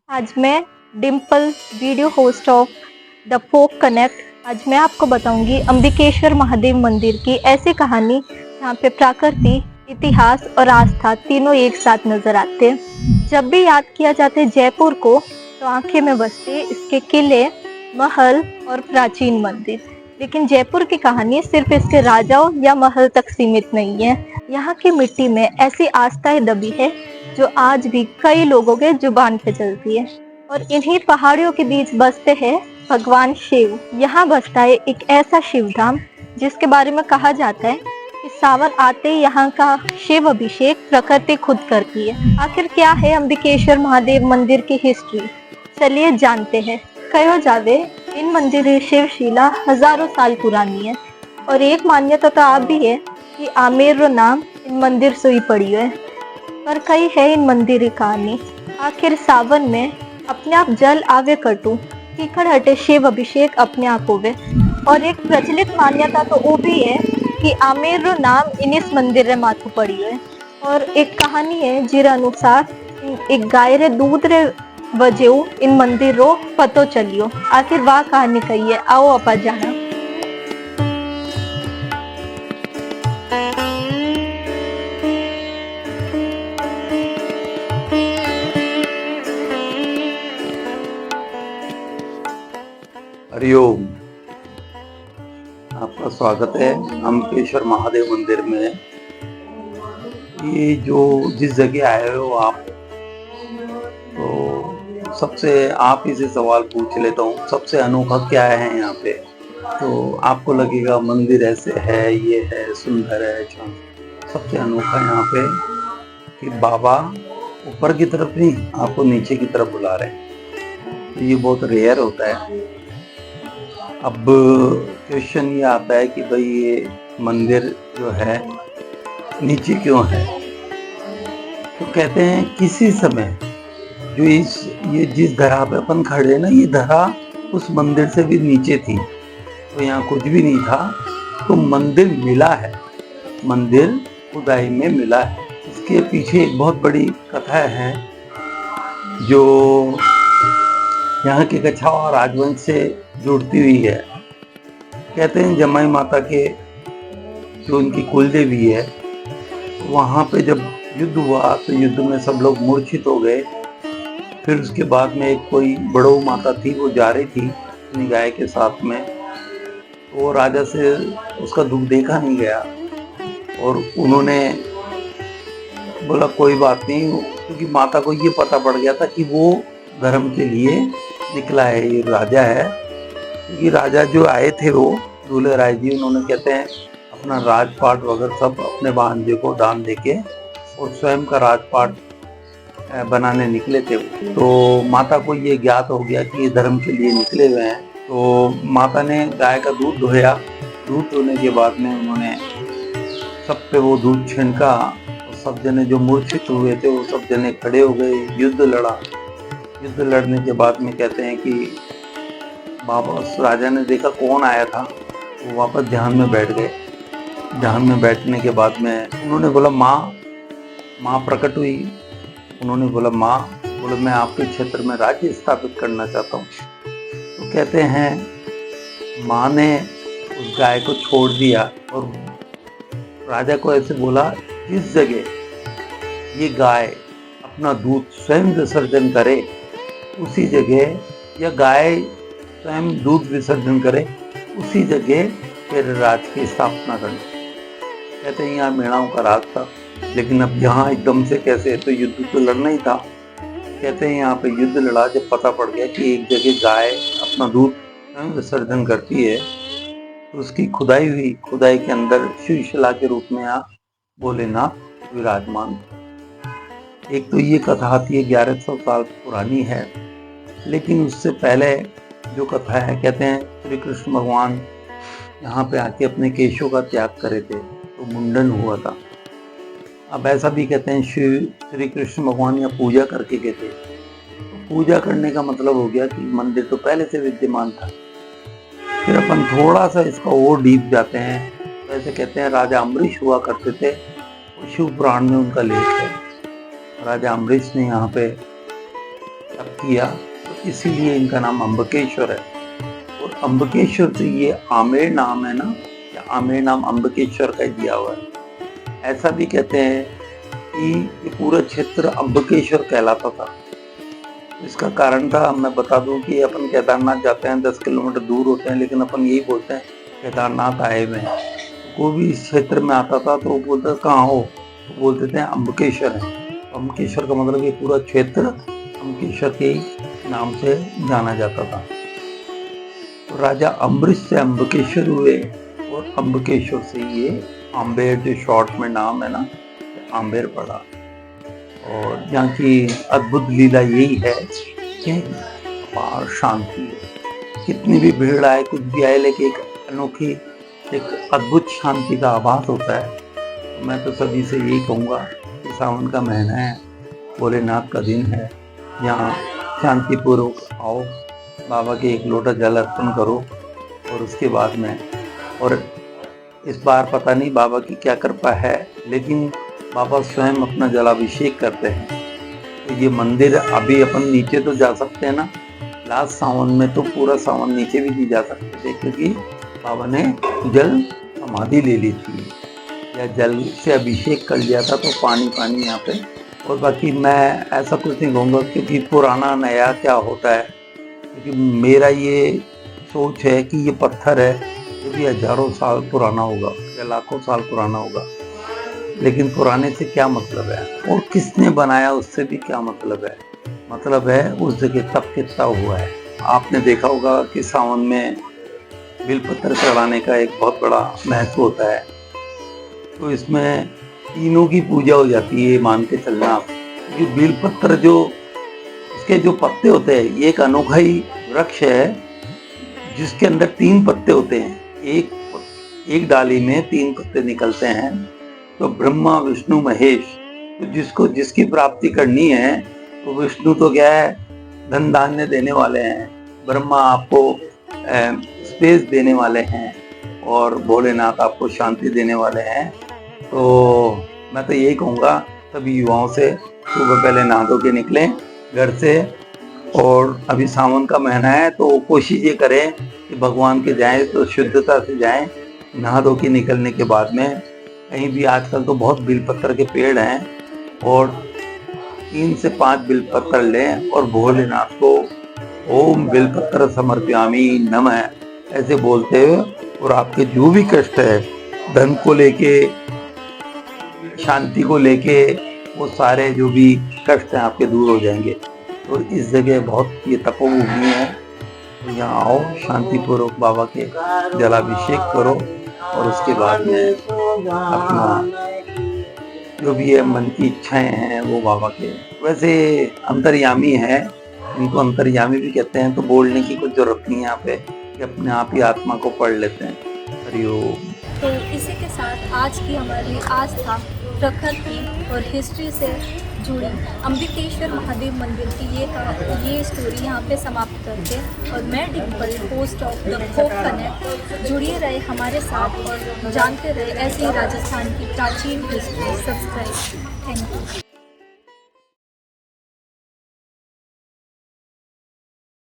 आज मैं Dimple, video host of the folk connect. आज मैं आपको बताऊंगी अंबिकेश्वर महादेव मंदिर की ऐसी कहानी जहाँ पे प्रकृति, इतिहास और आस्था तीनों एक साथ नजर आते हैं। जब भी याद किया जाता है जयपुर को, तो आंखें में बसते इसके किले, महल और प्राचीन मंदिर। लेकिन जयपुर की कहानी सिर्फ इसके राजाओं या महल तक सीमित नहीं है। यहाँ की मिट्टी में ऐसी आस्थाएं दबी है जो आज भी कई लोगों के जुबान पे चलती है। और इन्हीं पहाड़ियों के बीच बसते हैं भगवान शिव। यहाँ बसता है एक ऐसा शिव धाम जिसके बारे में कहा जाता है कि सावन आते ही यहाँ का शिव अभिषेक प्रकृति खुद करती है। आखिर क्या है अंबिकेश्वर महादेव मंदिर की हिस्ट्री, चलिए जानते हैं। कहो जावे इन मंदिर की शिवशिला हजारों साल पुरानी है और एक मान्यता तो आप भी है कि आमेर रो नाम इन मंदिर से ही पड़ी है। पर कई है इन मंदिर की कहानी। आखिर सावन में अपने आप जल आवे कटू, कीकड़ हटे शिव अभिषेक अपने आप होवे। और एक प्रचलित मान्यता तो वो भी है कि आमेर रो नाम इन इस मंदिर रे माथु पड़ी है। और एक कहानी है जिर अनुसार एक गाय रे दूध रे वजेऊ इन मंदिर रो पतो चलियो। आखिर वाह कहानी कही है, आओ अपा जाना। हरिओम। आपका स्वागत है अंबिकेश्वर महादेव मंदिर में। ये जो जिस जगह आए हो आप, तो सबसे आप ही से सवाल पूछ लेता हूँ, सबसे अनोखा क्या है यहाँ पे? तो आपको लगेगा मंदिर ऐसे है, ये है, सुंदर है। सबसे अनोखा यहाँ पे कि बाबा ऊपर की तरफ नहीं, आपको नीचे की तरफ बुला रहे हैं। तो ये बहुत रेयर होता है। अब क्वेश्चन ये आता है कि भाई ये मंदिर जो है नीचे क्यों है? तो कहते हैं किसी समय जो ये जिस धरा पे अपन खड़े हैं ना, ये धरा उस मंदिर से भी नीचे थी। तो यहाँ कुछ भी नहीं था, तो मंदिर मिला है, मंदिर खुदाई में मिला है। इसके पीछे एक बहुत बड़ी कथा है जो यहाँ के कछावा राजवंश से जुड़ती हुई है। कहते हैं जमाई माता के जो उनकी कुल देवी है, वहाँ पे जब युद्ध हुआ तो युद्ध में सब लोग मूर्छित हो गए। फिर उसके बाद में एक कोई बड़ो माता थी, वो जा रही थी अपनी गाय के साथ में। वो राजा से उसका दुख देखा नहीं गया और उन्होंने बोला कोई बात नहीं, क्योंकि माता को ये पता पड़ गया था कि वो धर्म के लिए निकला है, ये राजा है। क्योंकि राजा जो आए थे वो दूल्हे राय जी, उन्होंने कहते हैं अपना राजपाट वगैरह सब अपने भांजे को दान देके और स्वयं का राजपाट बनाने निकले थे। तो माता को ये ज्ञात हो गया कि ये धर्म के लिए निकले हुए हैं। तो माता ने गाय का दूध धोया। दूध धोने के बाद में उन्होंने सब पे वो दूध छिड़का। सब जने जो मूर्छित हुए थे वो सब जने खड़े हो गए, युद्ध लड़ा। युद्ध लड़ने के बाद में कहते हैं कि बाबा उस राजा ने देखा कौन आया था, वो वापस ध्यान में बैठ गए। ध्यान में बैठने के बाद में उन्होंने बोला माँ प्रकट हुई। उन्होंने बोला माँ, बोले मैं आपके क्षेत्र में राज्य स्थापित करना चाहता हूँ। तो कहते हैं माँ ने उस गाय को छोड़ दिया और राजा को ऐसे बोला, जिस जगह ये गाय अपना दूध स्वयं विसर्जन करे उसी जगह, या गाय स्वयं दूध विसर्जन करे उसी जगह फिर राज की स्थापना करनी। कहते हैं यहाँ मेणाओं का राज था, लेकिन अब यहाँ एकदम से कैसे, तो युद्ध तो लड़ना ही था। कहते हैं यहाँ पे युद्ध लड़ा। जब पता पड़ गया कि एक जगह गाय अपना दूध स्वयं विसर्जन करती है, तो उसकी खुदाई हुई। खुदाई के अंदर शिवशिला के रूप में यहाँ भोलेनाथ विराजमान। एक तो ये कथा आती है 1100 साल पुरानी है। लेकिन उससे पहले जो कथा है, कहते हैं श्री कृष्ण भगवान यहाँ पे आके अपने केशों का त्याग करे थे, तो मुंडन हुआ था। अब ऐसा भी कहते हैं श्री कृष्ण भगवान यहाँ पूजा करके गए थे। तो पूजा करने का मतलब हो गया कि मंदिर तो पहले से विद्यमान था। फिर अपन थोड़ा सा इसका और डीप जाते हैं। तो ऐसे कहते हैं राजा अम्बरीश हुआ करते थे, शिव पुराण में उनका लेख है। राजा अम्बरीश ने यहाँ पे तब किया, तो इसीलिए इनका नाम अम्बकेश्वर है। और अम्बकेश्वर से ये आमेर नाम है ना, या आमेर नाम अम्बकेश्वर का ही दिया हुआ है। ऐसा भी कहते हैं कि ये पूरा क्षेत्र अम्बकेश्वर कहलाता था। इसका कारण था, मैं बता दूं कि अपन केदारनाथ जाते हैं, 10 किलोमीटर दूर होते हैं, लेकिन अपन यही बोलते हैं केदारनाथ आए हुए हैं। कोई भी इस क्षेत्र में आता था तो वो बोलता कहाँ हो, तो बोलते थे अम्बकेश्वर है। अम्बकेश्वर का मतलब ये पूरा क्षेत्र अम्बकेश्वर के नाम से जाना जाता था। तो राजा अम्बरीश से अम्बकेश्वर हुए, और अम्बकेश्वर से ये आम्बेर, जो शॉर्ट में नाम है ना, आम्बेर पड़ा। और यहाँ की अद्भुत लीला यही है कि अपार शांति है। कितनी भी भीड़ आए, कुछ भी आए, लेकिन एक अनोखी, एक अद्भुत शांति का आभास होता है। तो मैं तो सभी से यही कहूँगा कि सावन का महीना है, भोलेनाथ का दिन है, यहाँ शांतिपूर्वक आओ, बाबा के एक लोटा जल अर्पण करो, और उसके बाद में, और इस बार पता नहीं बाबा की क्या कृपा है, लेकिन बाबा स्वयं अपना जलाभिषेक करते हैं। तो ये मंदिर, अभी अपन नीचे तो जा सकते हैं ना, लास्ट सावन में तो पूरा सावन नीचे भी नहीं जा सकते थे, क्योंकि बाबा ने जल समाधि ले ली थी, या जल से अभिषेक कर लिया था, तो पानी पानी यहाँ पे। और बाकी मैं ऐसा कुछ नहीं कहूँगा, क्योंकि पुराना नया क्या होता है, क्योंकि मेरा ये सोच है कि ये पत्थर है, ये भी हजारों साल पुराना होगा या लाखों साल पुराना होगा, लेकिन पुराने से क्या मतलब है, और किसने बनाया उससे भी क्या मतलब है। मतलब है उस जगह तब कितना हुआ है। आपने देखा होगा कि सावन में बिलपत्र चढ़ाने का एक बहुत बड़ा महत्व होता है। तो इसमें तीनों की पूजा हो जाती है, मान के चलना आप। क्योंकि बिलपत्र जो, इसके जो पत्ते होते हैं, ये एक अनोखा ही वृक्ष है जिसके अंदर 3 पत्ते होते हैं। एक डाली में 3 पत्ते निकलते हैं। तो ब्रह्मा, विष्णु, महेश, तो जिसकी प्राप्ति करनी है, तो विष्णु तो क्या है, धन धान्य देने वाले हैं, ब्रह्मा आपको स्पेस देने वाले हैं, और भोलेनाथ आपको शांति देने वाले हैं। तो मैं तो यही कहूँगा सभी युवाओं से, सुबह पहले नहा धो के निकलें घर से, और अभी सावन का महीना है, तो कोशिश ये करें कि भगवान के जाएं तो शुद्धता से जाएं। नहा धो के निकलने के बाद में कहीं भी, आजकल तो बहुत बिलपत्र के पेड़ हैं, और 3 से 5 बिलपत्र लें, और भोलेनाथ को ओम बिलपत्र समर्पयामि नमः ऐसे बोलते हुए, और आपके जो भी कष्ट है, धन को लेके, शांति को लेके, वो सारे जो भी कष्ट हैं आपके दूर हो जाएंगे। तो इस जगह बहुत ये तपोभूमि है, तो यहाँ आओ, शांतिपूर्वक बाबा के जलाभिषेक करो, और उसके बाद में अपना जो भी है मन की इच्छाएं हैं वो बाबा के, वैसे अंतर्यामी है, इनको अंतर्यामी भी कहते हैं, तो बोलने की कुछ जरूरत नहीं है यहाँ पे, कि अपने आप ही आत्मा को पढ़ लेते हैं। हरिओम। तो इसी के साथ आज की हमारी आस्था, प्रकृति और हिस्ट्री से जुड़ी अम्बिकेश्वर महादेव मंदिर की ये स्टोरी यहाँ पे समाप्त करके, और मैं Dimple, host of the folk connect, जुड़िए रहे हमारे साथ और जानते रहे ऐसी राजस्थान की प्राचीन हिस्ट्री। सब्सक्राइब। Thank you.